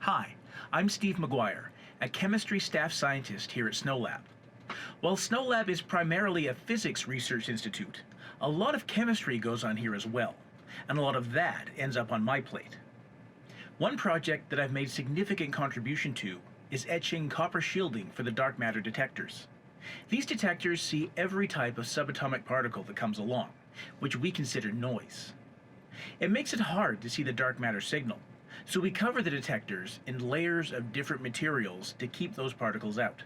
Hi, I'm Steve Maguire, a chemistry staff scientist here at SNOLAB. While SNOLAB is primarily a physics research institute, a lot of chemistry goes on here as well, and a lot of that ends up on my plate. One project that I've made significant contribution to is etching copper shielding for the dark matter detectors. These detectors see every type of subatomic particle that comes along, which we consider noise. It makes it hard to see the dark matter signal, so we cover the detectors in layers of different materials to keep those particles out.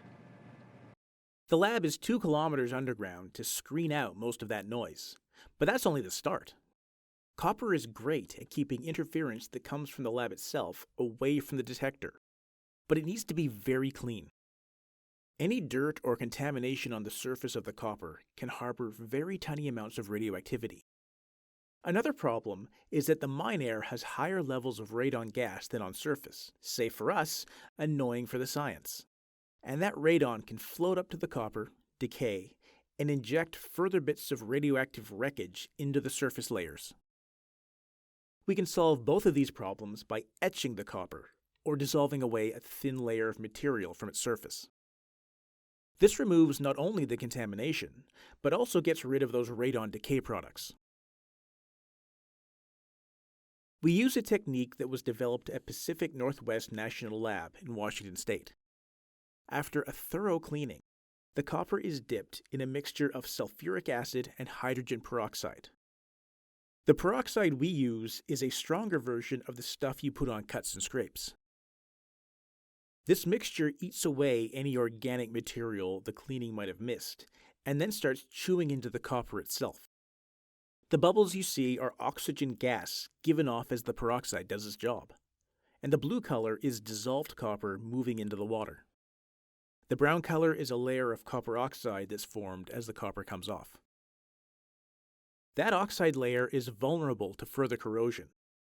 The lab is 2 kilometers underground to screen out most of that noise, but that's only the start. Copper is great at keeping interference that comes from the lab itself away from the detector, but it needs to be very clean. Any dirt or contamination on the surface of the copper can harbor very tiny amounts of radioactivity. Another problem is that the mine air has higher levels of radon gas than on surface, safe for us, annoying for the science. And that radon can float up to the copper, decay, and inject further bits of radioactive wreckage into the surface layers. We can solve both of these problems by etching the copper, or dissolving away a thin layer of material from its surface. This removes not only the contamination, but also gets rid of those radon decay products. We use a technique that was developed at Pacific Northwest National Lab in Washington State. After a thorough cleaning, the copper is dipped in a mixture of sulfuric acid and hydrogen peroxide. The peroxide we use is a stronger version of the stuff you put on cuts and scrapes. This mixture eats away any organic material the cleaning might have missed, and then starts chewing into the copper itself. The bubbles you see are oxygen gas given off as the peroxide does its job, and the blue color is dissolved copper moving into the water. The brown color is a layer of copper oxide that's formed as the copper comes off. That oxide layer is vulnerable to further corrosion,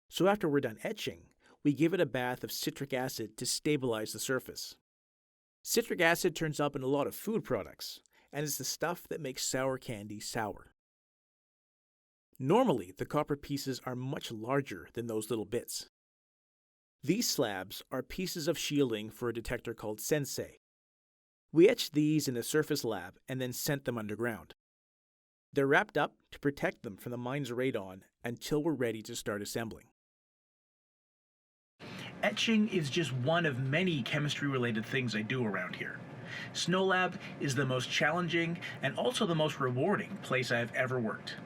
so after we're done etching, we give it a bath of citric acid to stabilize the surface. Citric acid turns up in a lot of food products, and is the stuff that makes sour candy sour. Normally, the copper pieces are much larger than those little bits. These slabs are pieces of shielding for a detector called SENSEI. We etched these in the surface lab and then sent them underground. They're wrapped up to protect them from the mine's radon until we're ready to start assembling. Etching is just one of many chemistry-related things I do around here. SNOLAB is the most challenging and also the most rewarding place I've ever worked.